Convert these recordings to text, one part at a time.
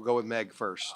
go with Meg first.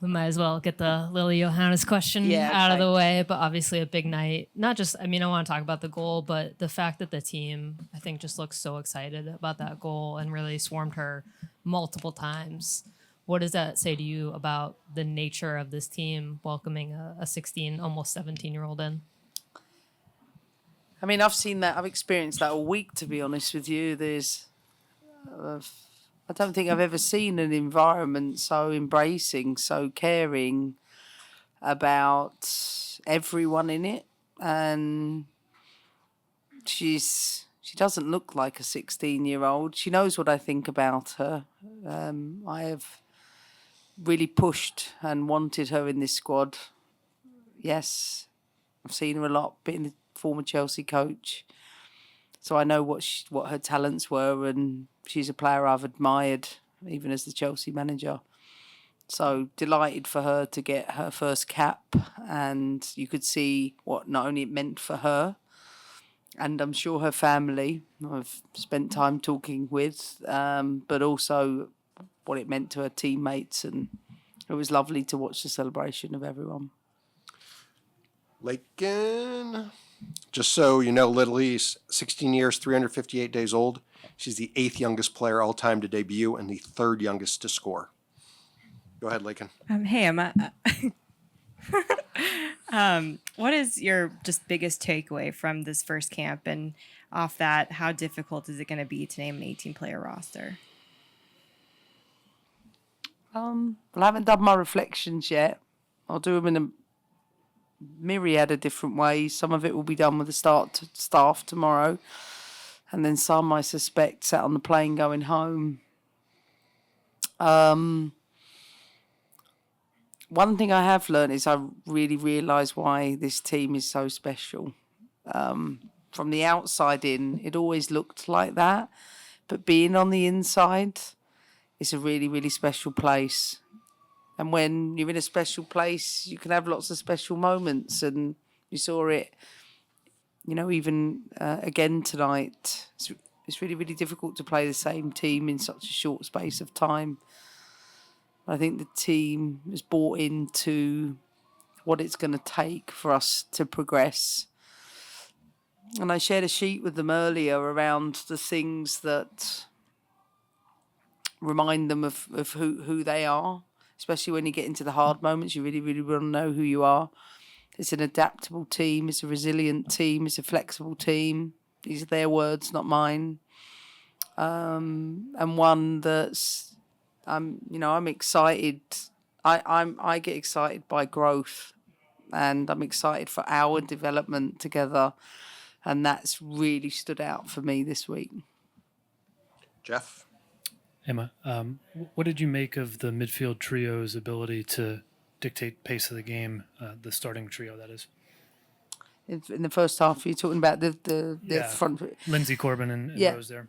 We might as well get the Lily Yohannes question out of the way, but obviously a big night. Not just, I want to talk about the goal, but the fact that the team, I think, just looks so excited about that goal and really swarmed her multiple times. What does that say to you about the nature of this team welcoming a 16, almost 17-year-old in? I've seen that. I've experienced that all week, to be honest with you. I don't think I've ever seen an environment so embracing, so caring about everyone in it. And she doesn't look like a 16-year-old. She knows what I think about her. I have really pushed and wanted her in this squad. Yes, I've seen her a lot, being a former Chelsea coach. So I know what her talents were, and she's a player I've admired, even as the Chelsea manager. So delighted for her to get her first cap, and you could see what not only it meant for her, and I'm sure her family, I've spent time talking with, but also what it meant to her teammates, and it was lovely to watch the celebration of everyone. Lakin, just so you know, Lily's 16 years, 358 days old. She's the 8th youngest player all time to debut and the 3rd youngest to score. Go ahead, Lakin. Hey, Emma. What is your just biggest takeaway from this first camp? And off that, how difficult is it going to be to name an 18-player roster? Well, I haven't done my reflections yet. I'll do them in a myriad of different ways. Some of it will be done with the staff tomorrow. And then some, I suspect, sat on the plane going home. One thing I have learned is I really realise why this team is so special. From the outside in, it always looked like that. But being on the inside, it's a really, really special place. And when you're in a special place, you can have lots of special moments. And you saw it, even again tonight. It's really, really difficult to play the same team in such a short space of time. I think the team has bought into what it's going to take for us to progress. And I shared a sheet with them earlier around the things that remind them of who they are, especially when you get into the hard moments. You really, really want to know who you are. It's an adaptable team. It's a resilient team. It's a flexible team. These are their words, not mine. And one that's, I'm excited. I get excited by growth, and I'm excited for our development together. And that's really stood out for me this week. Jeff? Emma, what did you make of the midfield trio's ability to dictate pace of the game, the starting trio, that is? In the first half, you're talking about the front. Lindsay, Corbin, and Rose there.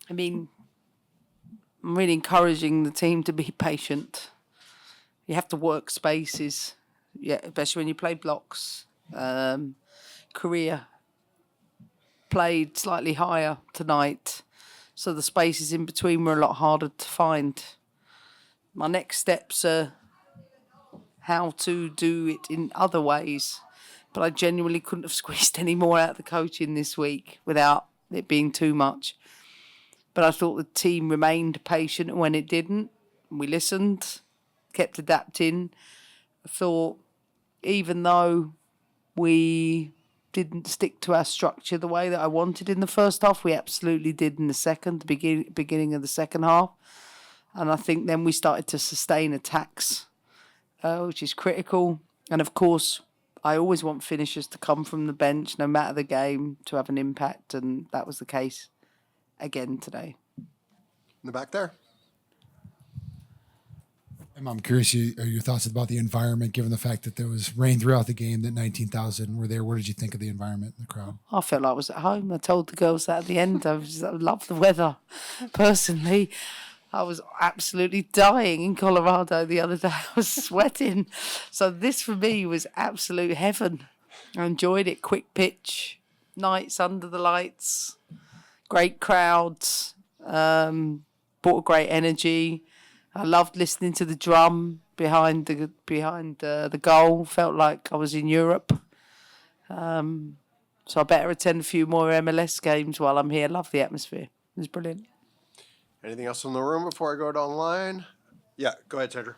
I'm really encouraging the team to be patient. You have to work spaces, especially when you play blocks. Korea played slightly higher tonight, so the spaces in between were a lot harder to find. My next steps are how to do it in other ways, but I genuinely couldn't have squeezed any more out of the coaching this week without it being too much. But I thought the team remained patient when it didn't. We listened, kept adapting. I thought even though we didn't stick to our structure the way that I wanted in the first half, we absolutely did in the beginning of the second half. And I think then we started to sustain attacks, which is critical. And of course, I always want finishers to come from the bench, no matter the game, to have an impact. And that was the case again today. In the back there. I'm curious your thoughts about the environment, given the fact that there was rain throughout the game, that 19,000 were there. What did you think of the environment and the crowd? I felt like I was at home. I told the girls that at the end. I love the weather. Personally, I was absolutely dying in Colorado the other day. I was sweating. So this for me was absolute heaven. I enjoyed it. Quick pitch, nights under the lights, great crowds. brought a great energy. I loved listening to the drum behind the goal. Felt like I was in Europe. So I better attend a few more MLS games while I'm here. Love the atmosphere. It was brilliant. Anything else in the room before I go to online? Yeah, go ahead, Sandra.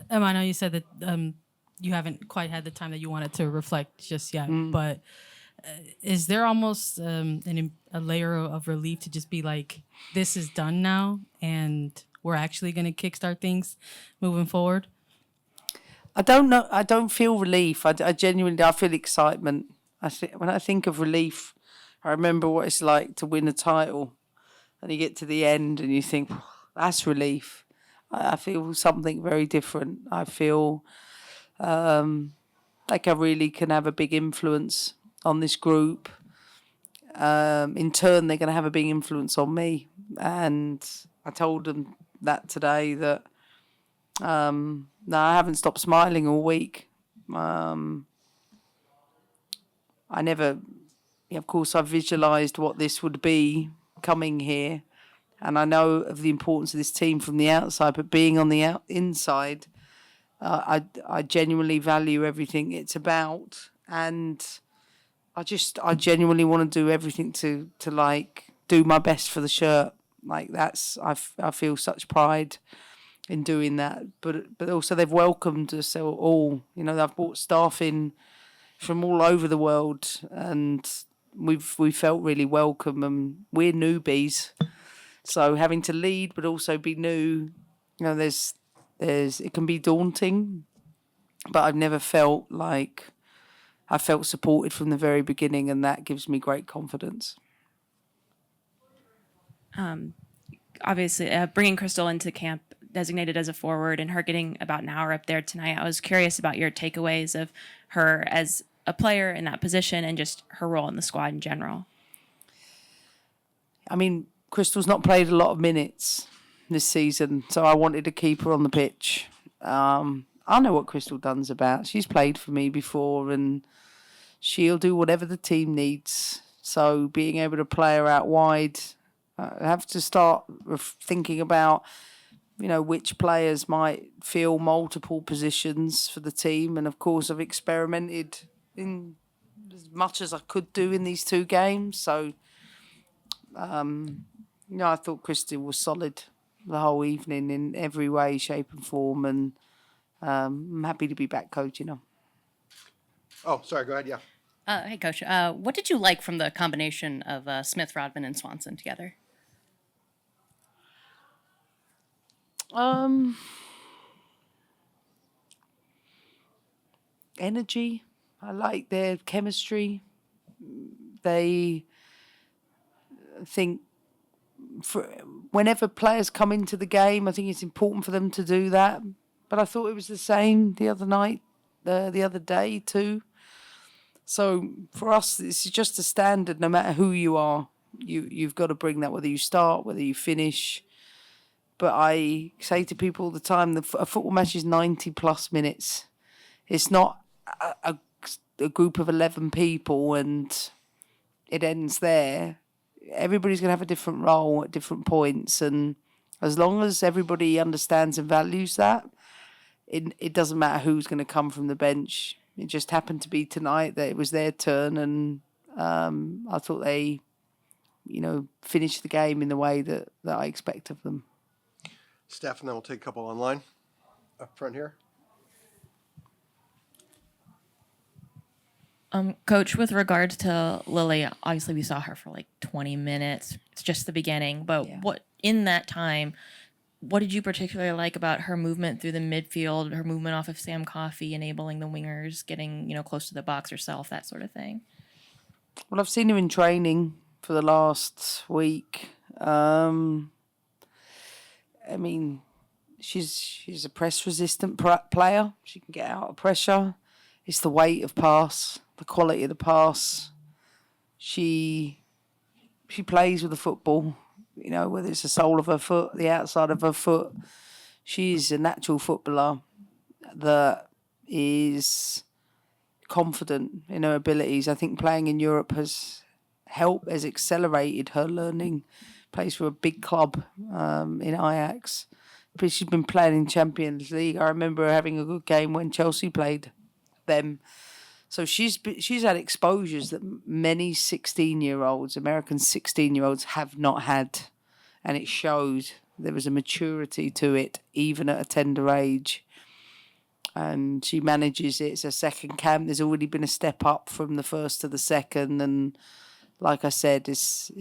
I know you said that you haven't quite had the time that you wanted to reflect just yet, but is there almost a layer of relief to just be like, this is done now and we're actually going to kickstart things moving forward? I don't know. I don't feel relief. I genuinely feel excitement. When I think of relief, I remember what it's like to win a title, and you get to the end and you think, that's relief. I feel something very different. I feel like I really can have a big influence on this group. In turn, they're going to have a big influence on me. And I told them that today that no, I haven't stopped smiling all week. I never, of course, I visualised what this would be coming here. And I know of the importance of this team from the outside, but being on the inside, I genuinely value everything it's about. And I genuinely want to do everything to like do my best for the shirt. Like I feel such pride in doing that, but also they've welcomed us all. You know, I've brought staff in from all over the world, and we felt really welcome. And we're newbies, so having to lead but also be new, you know, there's it can be daunting, but I've never felt like I felt supported from the very beginning, and that gives me great confidence. Obviously, bringing Crystal into camp designated as a forward and her getting about an hour up there tonight, I was curious about your takeaways of her as a player in that position and just her role in the squad in general. I mean, Crystal's not played a lot of minutes this season, so I wanted to keep her on the pitch. I know what Crystal Dunn's about. She's played for me before, and she'll do whatever the team needs. So being able to play her out wide, I have to start thinking about, you know, which players might fill multiple positions for the team. And of course, I've experimented in as much as I could do in these two games. So, I thought Christy was solid the whole evening in every way, shape and form. And I'm happy to be back coaching her. Oh, sorry, go ahead, yeah. Hey, Coach. What did you like from the combination of Smith, Rodman, and Swanson together? Energy. I like their chemistry. They think whenever players come into the game, I think it's important for them to do that. But I thought it was the same the other night, the other day too. So for us, this is just a standard. No matter who you are, you've got to bring that, whether you start, whether you finish. But I say to people all the time, a football match is 90 plus minutes. It's not a group of 11 people and it ends there. Everybody's going to have a different role at different points. And as long as everybody understands and values that, it doesn't matter who's going to come from the bench. It just happened to be tonight that it was their turn. And I thought they, finished the game in the way that I expect of them. Steph, and then we'll take a couple online. Up front here. Coach, with regards to Lily, obviously we saw her for like 20 minutes. It's just the beginning. But what in that time, what did you particularly like about her movement through the midfield, her movement off of Sam Coffey, enabling the wingers, getting, close to the box herself, that sort of thing? Well, I've seen her in training for the last week. I mean, she's a press-resistant player. She can get out of pressure. It's the weight of pass, the quality of the pass. She plays with the football, whether it's the sole of her foot, the outside of her foot. She's a natural footballer that is confident in her abilities. I think playing in Europe has accelerated her learning plays for a big club in Ajax. But she's been playing in Champions League. I remember her having a good game when Chelsea played them. So she's had exposures that many 16-year-olds, American 16-year-olds, have not had. And it showed there was a maturity to it, even at a tender age. And she manages it. It's her second camp. There's already been a step up from the first to the second. And like I said, it's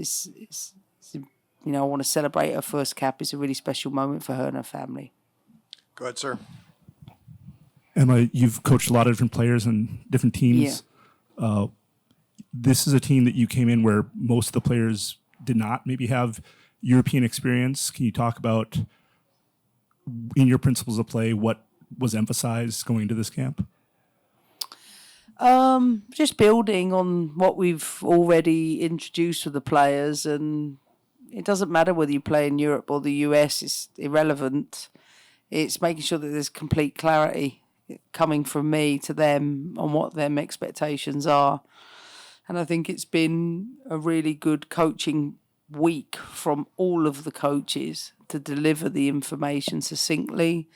I want to celebrate her first cap. It's a really special moment for her and her family. Go ahead, sir. Emma, you've coached a lot of different players and different teams. Yeah. This is a team that you came in where most of the players did not maybe have European experience. Can you talk about, in your principles of play, what was emphasized going into this camp? Just building on what we've already introduced with the players, and it doesn't matter whether you play in Europe or the US, it's irrelevant. It's making sure that there's complete clarity coming from me to them on what their expectations are. And I think it's been a really good coaching week from all of the coaches to deliver the information succinctly.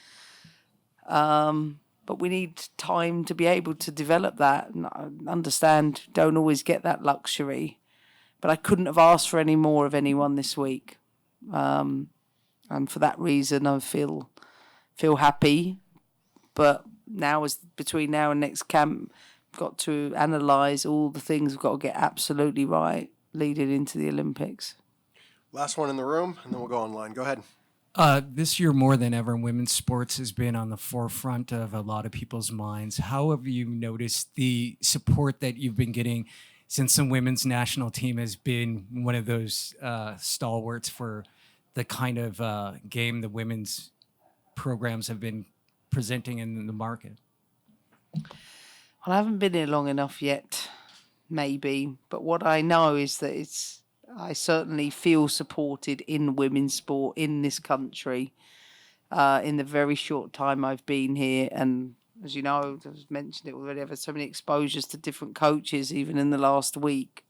But we need time to be able to develop that and understand, don't always get that luxury. But I couldn't have asked for any more of anyone this week. And for that reason, I feel happy. But now, between now and next camp, I've got to analyse all the things we've got to get absolutely right leading into the Olympics. Last one in the room, and then we'll go online. Go ahead. This year, more than ever, women's sports has been on the forefront of a lot of people's minds. How have you noticed the support that you've been getting since the women's national team has been one of those stalwarts for the kind of game the women's programs have been presenting in the market? Well, I haven't been here long enough yet, maybe. But what I know is that I certainly feel supported in women's sport in this country in the very short time I've been here. And as you know, I've mentioned it already, I've had so many exposures to different coaches even in the last week.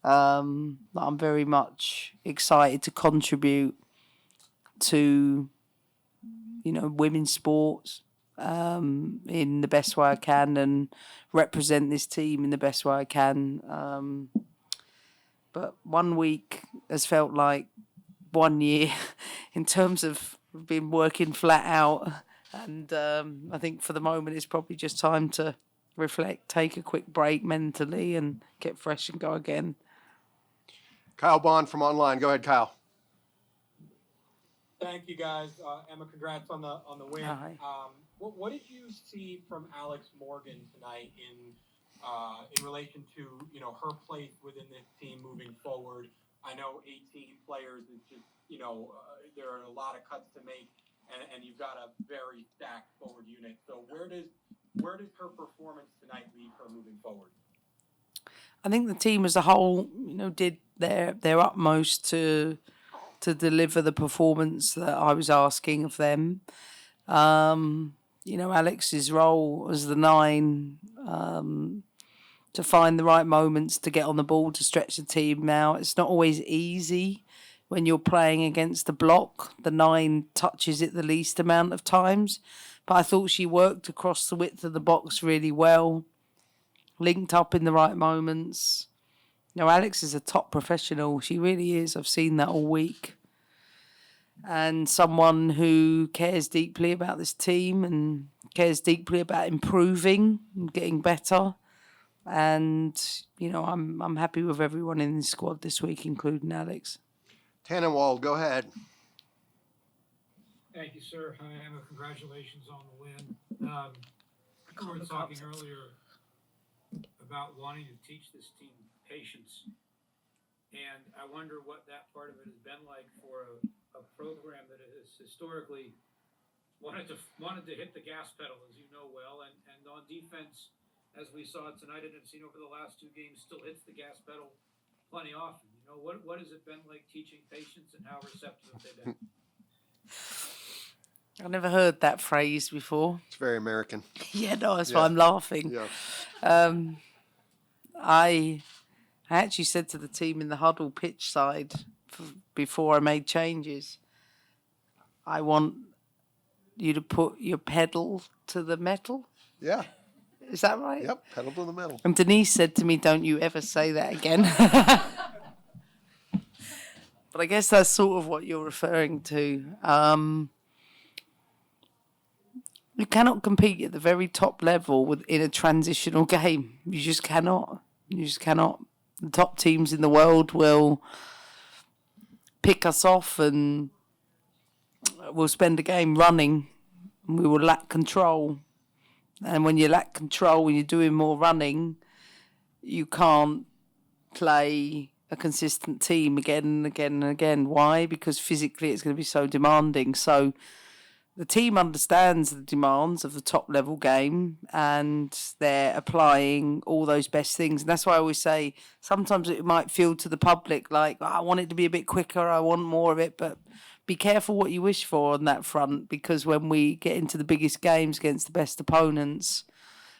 I'm very much excited to contribute to, women's sports in the best way I can and represent this team in the best way I can. But 1 week has felt like 1 year in terms of been working flat out. And I think for the moment it's probably just time to reflect, take a quick break mentally and get fresh and go again. Kyle Bond from online. Go ahead, Kyle. Thank you, guys. Emma, congrats on the win. Hi. What did you see from Alex Morgan tonight in relation to her place within this team moving forward? I know 18 players. It's just there are a lot of cuts to make, and you've got a very stacked forward unit. So where does her performance tonight leave her moving forward? I think the team as a whole, did their utmost to deliver the performance that I was asking of them. Alex's role as the 9, to find the right moments to get on the ball, to stretch the team out. It's not always easy when you're playing against the block. The 9 touches it the least amount of times. But I thought she worked across the width of the box really well, linked up in the right moments. Alex is a top professional. She really is. I've seen that all week. And someone who cares deeply about this team and cares deeply about improving and getting better. And, I'm happy with everyone in the squad this week, including Alex. Tannenwald, go ahead. Thank you, sir. Hi, Emma. Congratulations on the win. We were talking earlier about wanting to teach this team patience. And I wonder what that part of it has been like for a program that has historically wanted to hit the gas pedal, as you know well, and on defense, as we saw tonight and have seen over the last 2 games, still hits the gas pedal plenty often. What has it been like teaching patience, and how receptive have they been? I've never heard that phrase before. It's very American. Yeah, no, that's why I'm laughing. Yeah. I actually said to the team in the huddle pitch side before I made changes. I want you to put your pedal to the metal. Yeah. Is that right? Yep. Pedal to the metal. And Denise said to me, "Don't you ever say that again." But I guess that's sort of what you're referring to. You cannot compete at the very top level in a transitional game. You just cannot. You just cannot. The top teams in the world will pick us off and we'll spend a game running and we will lack control. And when you lack control, when you're doing more running, you can't play a consistent team again and again and again. Why? Because physically it's going to be so demanding. So the team understands the demands of the top level game and they're applying all those best things. And that's why I always say sometimes it might feel to the public like, I want it to be a bit quicker, I want more of it, but be careful what you wish for on that front, because when we get into the biggest games against the best opponents,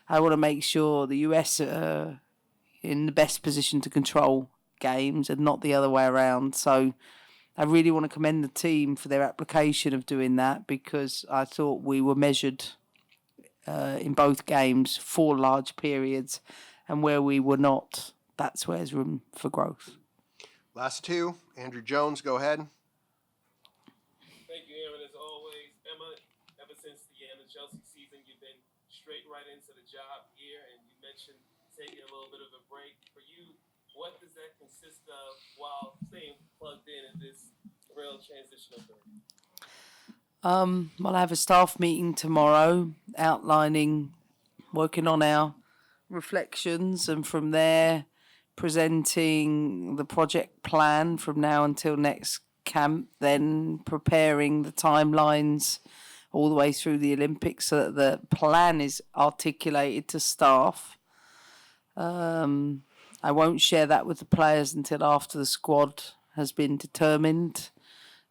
I want to make sure the US are in the best position to control games and not the other way around. So I really want to commend the team for their application of doing that, because I thought we were measured in both games for large periods, and where we were not, that's where there's room for growth. Last two. Andrew Jones, go ahead. Thank you, Aaron, as always. Emma, ever since the end of Chelsea season, you've been straight right into the job here, and you mentioned taking a little bit of a break. For you, what does that consist of while staying plugged in this real transitional period? Well, I have a staff meeting tomorrow outlining, working on our reflections, and from there presenting the project plan from now until next camp, then preparing the timelines all the way through the Olympics so that the plan is articulated to staff. I won't share that with the players until after the squad has been determined.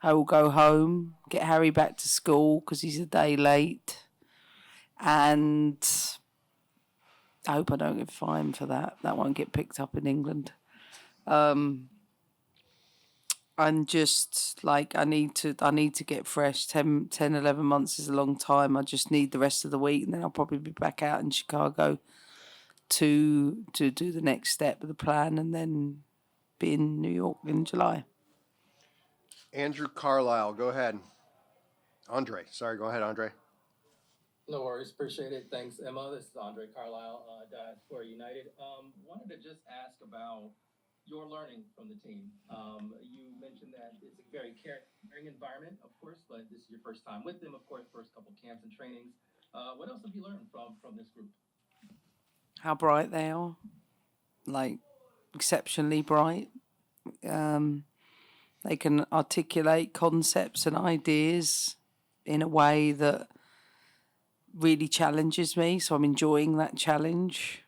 I will go home, get Harry back to school because he's a day late, and I hope I don't get fined for that. That won't get picked up in England. I'm just like, I need to get fresh. 10, 11 months is a long time. I just need the rest of the week, and then I'll probably be back out in Chicago to do the next step of the plan, and then be in New York in July. Andrew Carlisle, go ahead. Andre, sorry, go ahead, Andre. No worries, appreciate it. Thanks, Emma. This is Andre Carlisle, for United. Wanted to just ask about your learning from the team. You mentioned that it's a very caring environment, of course, but this is your first time with them, of course, first couple camps and trainings. What else have you learned from this group? How bright they are, like exceptionally bright. They can articulate concepts and ideas in a way that really challenges me, so I'm enjoying that challenge.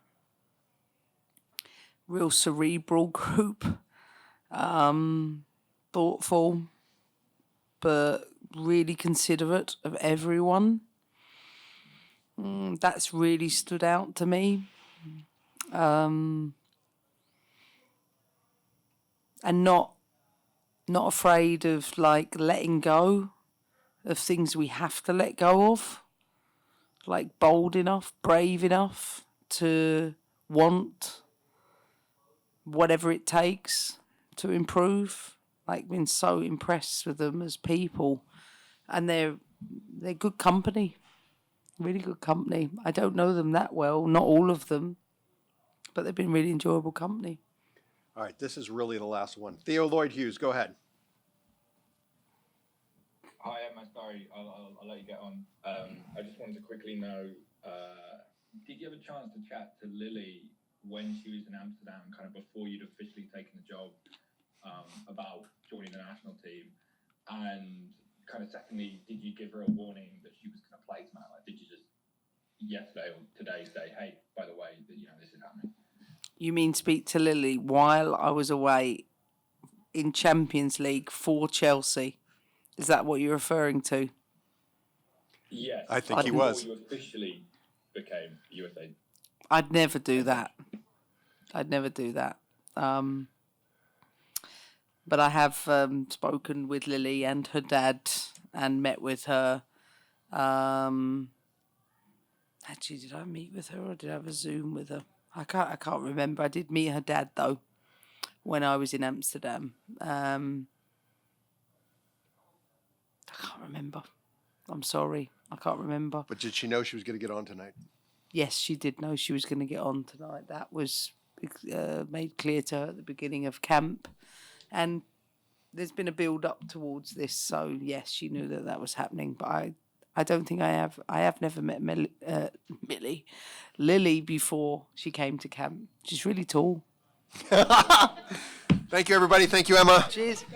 Real cerebral group, thoughtful, but really considerate of everyone. That's really stood out to me. And not afraid of like letting go of things we have to let go of, like bold enough, brave enough to want whatever it takes to improve. Like, been so impressed with them as people, and they're good company, really good company. I don't know them that well, not all of them, but they've been really enjoyable company. All right, this is really the last one. Theo Lloyd Hughes, go ahead. Hi, Emma. Sorry, I'll let you get on. I just wanted to quickly know, did you have a chance to chat to Lily when she was in Amsterdam, kind of before you'd officially taken the job, about joining the national team? And kind of secondly, did you give her a warning that she was going to play tonight? Like, did you just yesterday or today say, hey, by the way, that, this is happening? You mean speak to Lily while I was away in Champions League for Chelsea? Is that what you're referring to? Yes. I think he was. Before you officially became USA. I'd never do that. But I have spoken with Lily and her dad and met with her. Actually, did I meet with her or did I have a Zoom with her? I can't remember. I did meet her dad though when I was in Amsterdam. I can't remember. I'm sorry. I can't remember. But did she know she was going to get on tonight? Yes, she did know she was going to get on tonight. That was made clear to her at the beginning of camp. And there's been a build up towards this. So, yes, she knew that that was happening. But I don't think I have. I have never met Lily before she came to camp. She's really tall. Thank you, everybody. Thank you, Emma. Cheers.